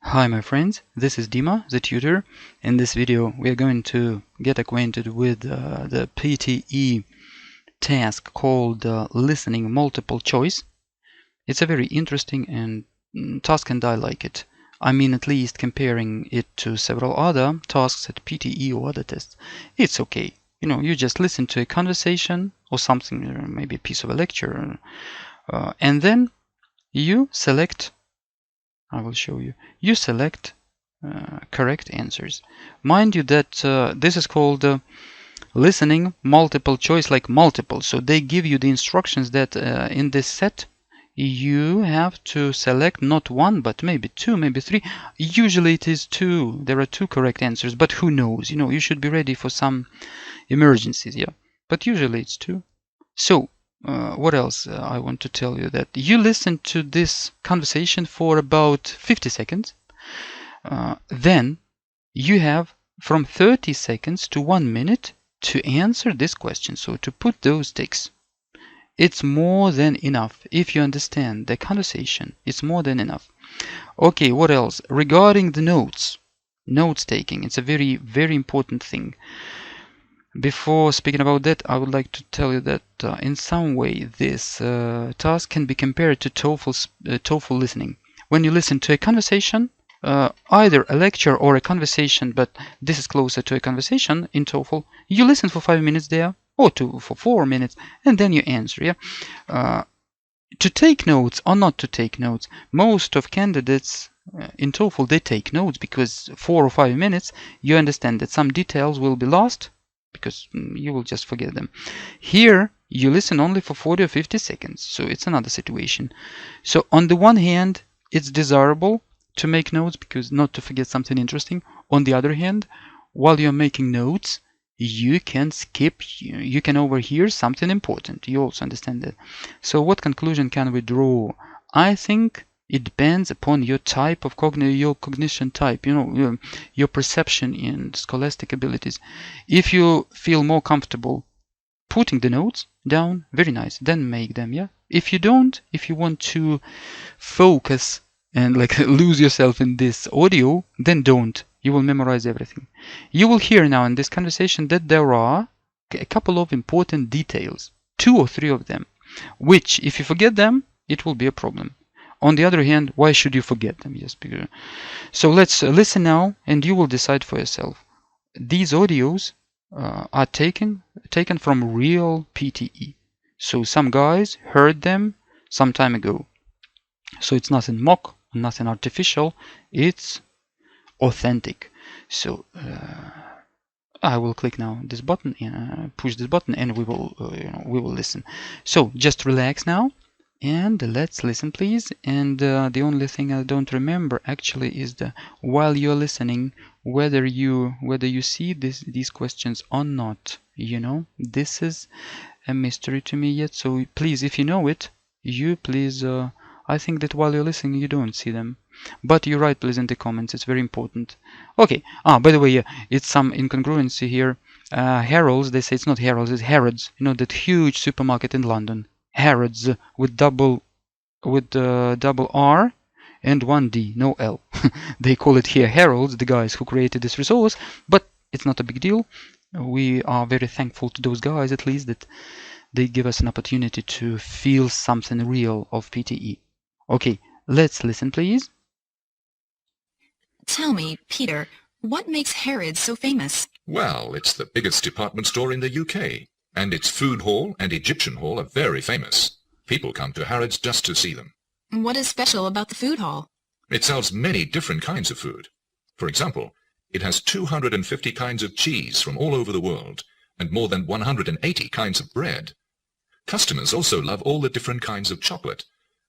Hi my friends, this is Dima, the tutor. In this video we are going to get acquainted with the PTE task called listening multiple choice. It's a very interesting task and I like it. I mean, at least comparing it to several other tasks at PTE or other tests. It's okay. You know, you just listen to a conversation or something, maybe a piece of a lecture, and then you select I will show you. You select correct answers. Mind you that this is called listening multiple choice, like multiple. So they give you the instructions that in this set you have to select not one but maybe two, maybe three. Usually it is two. There are two correct answers, but who knows? You know, you should be ready for some emergencies, yeah. But usually it's two. So what else I want to tell you, that you listen to this conversation for about 50 seconds. Then you have from 30 seconds to 1 minute to answer this question. So to put those ticks, it's more than enough. If you understand the conversation, it's more than enough. Okay, what else? Regarding the notes taking, it's a very, very important thing. Before speaking about that, I would like to tell you that in some way this task can be compared to TOEFL listening. When you listen to a conversation, either a lecture or a conversation, but this is closer to a conversation in TOEFL, you listen for 5 minutes there, or for 4 minutes, and then you answer. Yeah. To take notes or not to take notes, most of candidates in TOEFL, they take notes because 4 or 5 minutes, you understand that some details will be lost, because you will just forget them. Here you listen only for 40 or 50 seconds, so it's another situation. So on the one hand, it's desirable to make notes because not to forget something interesting. On the other hand, while you're making notes, you can skip, you can overhear something important. You also understand that. So what conclusion can we draw? I think it depends upon your type of your cognition type, you know, your perception and scholastic abilities. If you feel more comfortable putting the notes down, very nice, then make them, yeah. If you don't, if you want to focus and like lose yourself in this audio, then don't. You will memorize everything. You will hear now in this conversation that there are a couple of important details, 2 or 3 of them, which if you forget them, it will be a problem. On the other hand, why should you forget them? Yes, because... So let's listen now, and you will decide for yourself. These audios are taken from Real PTE. So some guys heard them some time ago. So it's nothing mock, nothing artificial. It's authentic. So I will click now this button and push this button, and we will listen. So just relax now. And let's listen, please. And the only thing I don't remember actually is while you're listening, whether you see these questions or not. You know, this is a mystery to me yet. So please, if you know it, please. I think that while you're listening, you don't see them, but you write please in the comments. It's very important. Okay. By the way, yeah, it's some incongruency here. Harrods, they say it's not Harrods, it's Harrods. You know, that huge supermarket in London. Harrods with double R and 1 D, no L. They call it here Harrods, the guys who created this resource, but it's not a big deal. We are very thankful to those guys, at least, that they give us an opportunity to feel something real of PTE. Okay, let's listen, please. Tell me, Peter, what makes Harrods so famous? Well, it's the biggest department store in the UK. And its food hall and Egyptian hall are very famous. People come to Harrods just to see them. What is special about the food hall? It sells many different kinds of food. For example, it has 250 kinds of cheese from all over the world and more than 180 kinds of bread. Customers also love all the different kinds of chocolate.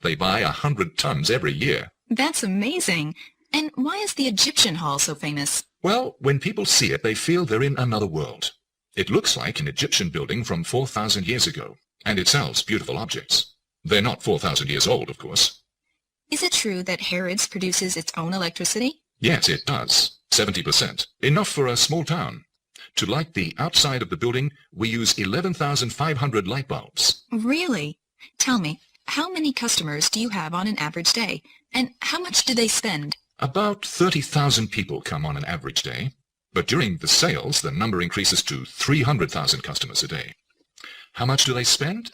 They buy 100 tons every year. That's amazing. And why is the Egyptian hall so famous? Well, when people see it, they feel they're in another world. It looks like an Egyptian building from 4,000 years ago, and it sells beautiful objects. They're not 4,000 years old, of course. Is it true that Harrods produces its own electricity? Yes, it does. 70%. Enough for a small town. To light the outside of the building, we use 11,500 light bulbs. Really? Tell me, how many customers do you have on an average day, and how much do they spend? About 30,000 people come on an average day, but during the sales, the number increases to 300,000 customers a day. How much do they spend?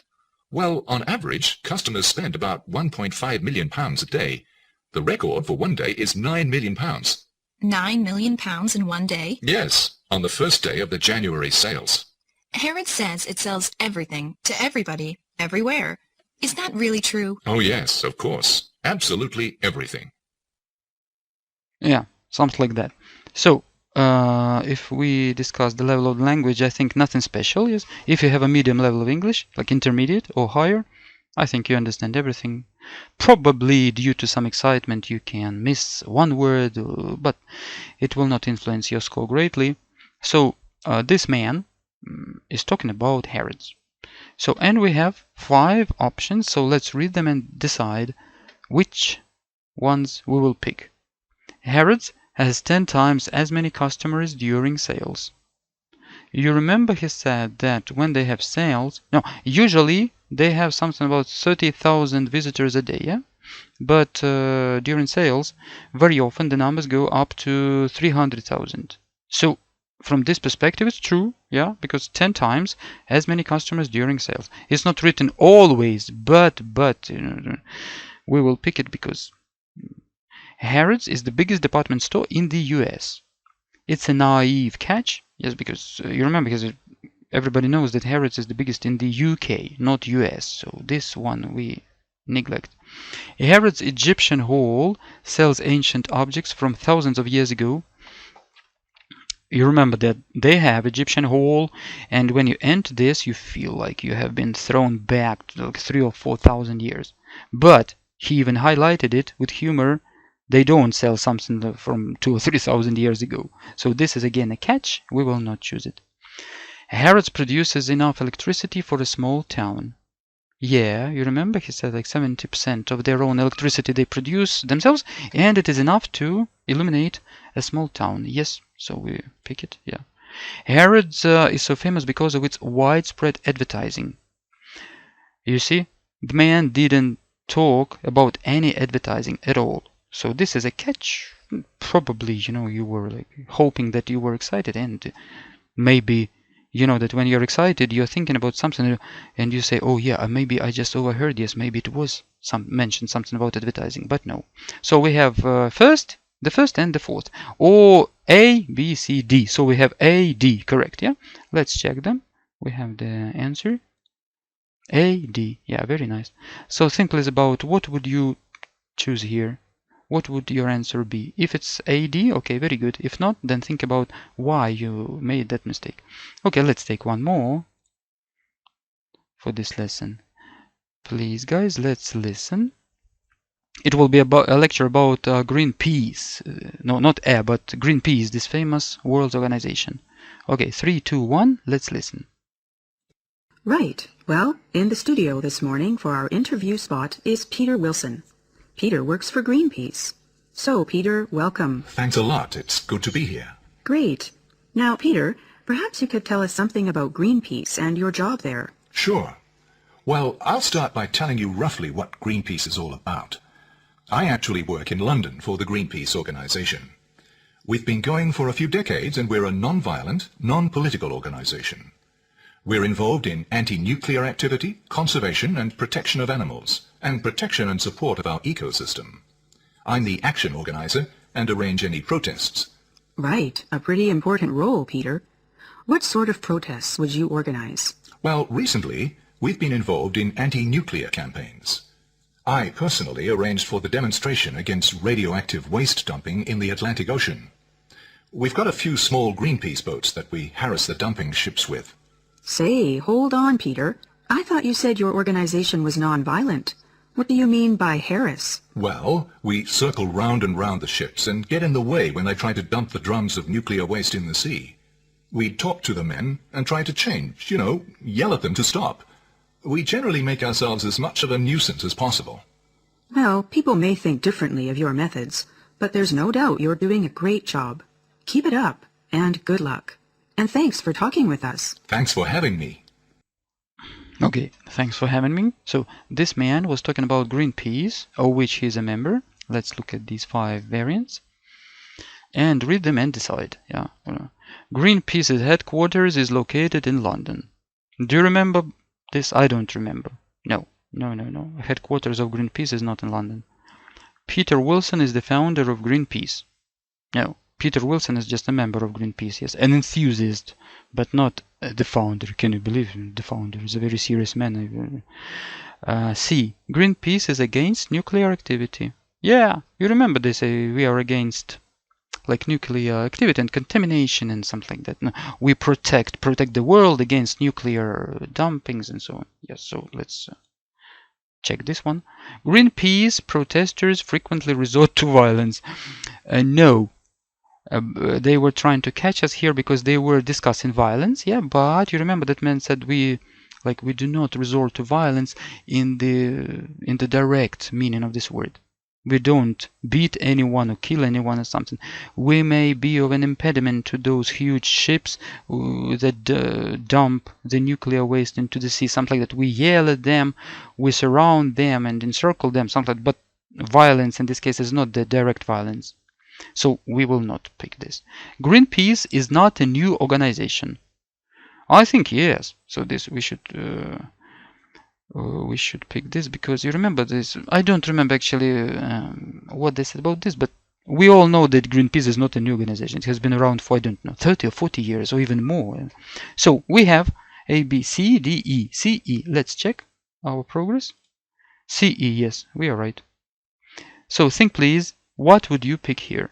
Well, on average, customers spend about £1.5 million a day. The record for one day is £9 million. £9 million in one day? Yes, on the first day of the January sales. Harrods says it sells everything to everybody, everywhere. Is that really true? Oh yes, of course. Absolutely everything. Yeah, something like that. So, if we discuss the level of the language, I think nothing special. Yes, if you have a medium level of English, like intermediate or higher, I think you understand everything. Probably due to some excitement you can miss one word, but it will not influence your score greatly. So this man is talking about Harrods. So, and we have 5 options, so let's read them and decide which ones we will pick. Harrods has 10 times as many customers during sales. You remember he said that when they have sales, no, usually they have something about 30,000 visitors a day, yeah? But during sales, very often the numbers go up to 300,000. So from this perspective, it's true, yeah, because 10 times as many customers during sales. It's not written always, but you know, we will pick it because Harrods is the biggest department store in the US. It's a naive catch, yes, because you remember, because everybody knows that Harrods is the biggest in the UK, not US, so this one we neglect. Harrods Egyptian Hall sells ancient objects from thousands of years ago. You remember that they have Egyptian Hall, and when you enter this, you feel like you have been thrown back to like 3,000 or 4,000 years. But he even highlighted it with humor. They don't sell something from 2,000 or 3,000 years ago. So this is again a catch. We will not choose it. Harrods produces enough electricity for a small town. Yeah, you remember he said like 70% of their own electricity they produce themselves, and it is enough to illuminate a small town. Yes, so we pick it. Yeah. Harrods is so famous because of its widespread advertising. You see, the man didn't talk about any advertising at all. So this is a catch. Probably, you know, you were like hoping that you were excited, and maybe you know that when you're excited, you're thinking about something, and you say, "Oh yeah, maybe I just overheard. Yes, maybe it was mentioned something about advertising." But no. So we have the first and the fourth, or A, B, C, D. So we have A, D, correct? Yeah. Let's check them. We have the answer. A, D. Yeah, very nice. So think please about what would you choose here. What would your answer be? If it's AD, okay, very good. If not, then think about why you made that mistake. Okay, let's take one more for this lesson. Please, guys, let's listen. It will be about a lecture about Greenpeace. No, not A, but Greenpeace, this famous world organization. Okay, 3, 2, 1, let's listen. Right. Well, in the studio this morning for our interview spot is Peter Wilson. Peter works for Greenpeace. So, Peter, welcome. Thanks a lot. It's good to be here. Great. Now, Peter, perhaps you could tell us something about Greenpeace and your job there. Sure. Well, I'll start by telling you roughly what Greenpeace is all about. I actually work in London for the Greenpeace organization. We've been going for a few decades, and we're a non-violent, non-political organization. We're involved in anti-nuclear activity, conservation and protection of animals, and protection and support of our ecosystem. I'm the action organizer and arrange any protests. Right. A pretty important role, Peter. What sort of protests would you organize? Well, recently, we've been involved in anti-nuclear campaigns. I personally arranged for the demonstration against radioactive waste dumping in the Atlantic Ocean. We've got a few small Greenpeace boats that we harass the dumping ships with. Say, hold on, Peter. I thought you said your organization was non-violent. What do you mean by harass? Well, we circle round and round the ships and get in the way when they try to dump the drums of nuclear waste in the sea. We talk to the men and try to change, yell at them to stop. We generally make ourselves as much of a nuisance as possible. Well, people may think differently of your methods, but there's no doubt you're doing a great job. Keep it up, and good luck. And thanks for talking with us. Thanks for having me. Okay, thanks for having me. So this man was talking about Greenpeace, of which he's a member. Let's look at these 5 variants and read them and decide. Yeah. Greenpeace's headquarters is located in London. Do you remember this? I don't remember. No. Headquarters of Greenpeace is not in London. Peter Wilson is the founder of Greenpeace. No. Peter Wilson is just a member of Greenpeace, yes. An enthusiast, but not the founder. Can you believe him? The founder is a very serious man. C. Greenpeace is against nuclear activity. Yeah, you remember they say we are against like nuclear activity and contamination and something like that. No, we protect the world against nuclear dumpings and so on. Yes, so let's check this one. Greenpeace protesters frequently resort to violence. No. They were trying to catch us here because they were discussing violence, yeah, but you remember that man said we do not resort to violence in the direct meaning of this word. We don't beat anyone or kill anyone or something. We may be of an impediment to those huge ships that dump the nuclear waste into the sea, something like that. We yell at them, we surround them and encircle them, something like that. But violence in this case is not the direct violence. So we will not pick this. Greenpeace is not a new organization. I think yes. So this we should pick this because you remember this. I don't remember actually what they said about this, but we all know that Greenpeace is not a new organization. It has been around for, I don't know, 30 or 40 years or even more. So we have A, B, C, D, E, C, E. Let's check our progress. C, E, yes, we are right. So think please, what would you pick here?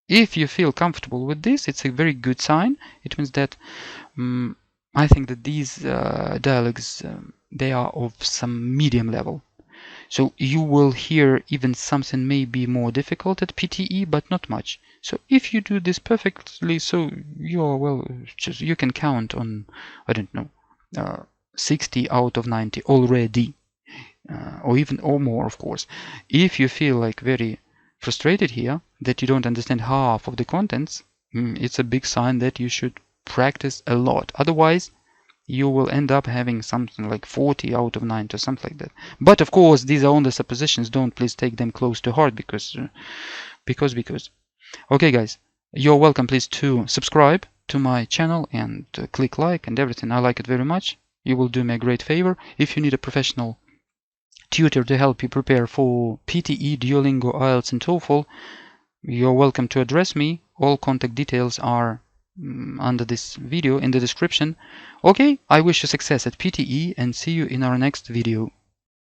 If you feel comfortable with this, it's a very good sign. It means that I think that these dialogues, they are of some medium level. So you will hear even something maybe more difficult at PTE, but not much. So if you do this perfectly, so you are, well, just you can count on, I don't know, 60 out of 90 already, or even or more, of course. If you feel like very frustrated here, that you don't understand half of the contents, it's a big sign that you should practice a lot. Otherwise, you will end up having something like 40 out of 90 or something like that. But of course, these are only suppositions. Don't please take them close to heart because. Okay, guys, you're welcome please to subscribe to my channel and click like and everything. I like it very much. You will do me a great favor. If you need a professional tutor to help you prepare for PTE, Duolingo, IELTS and TOEFL, you're welcome to address me. All contact details are under this video in the description. Okay, I wish you success at PTE and see you in our next video.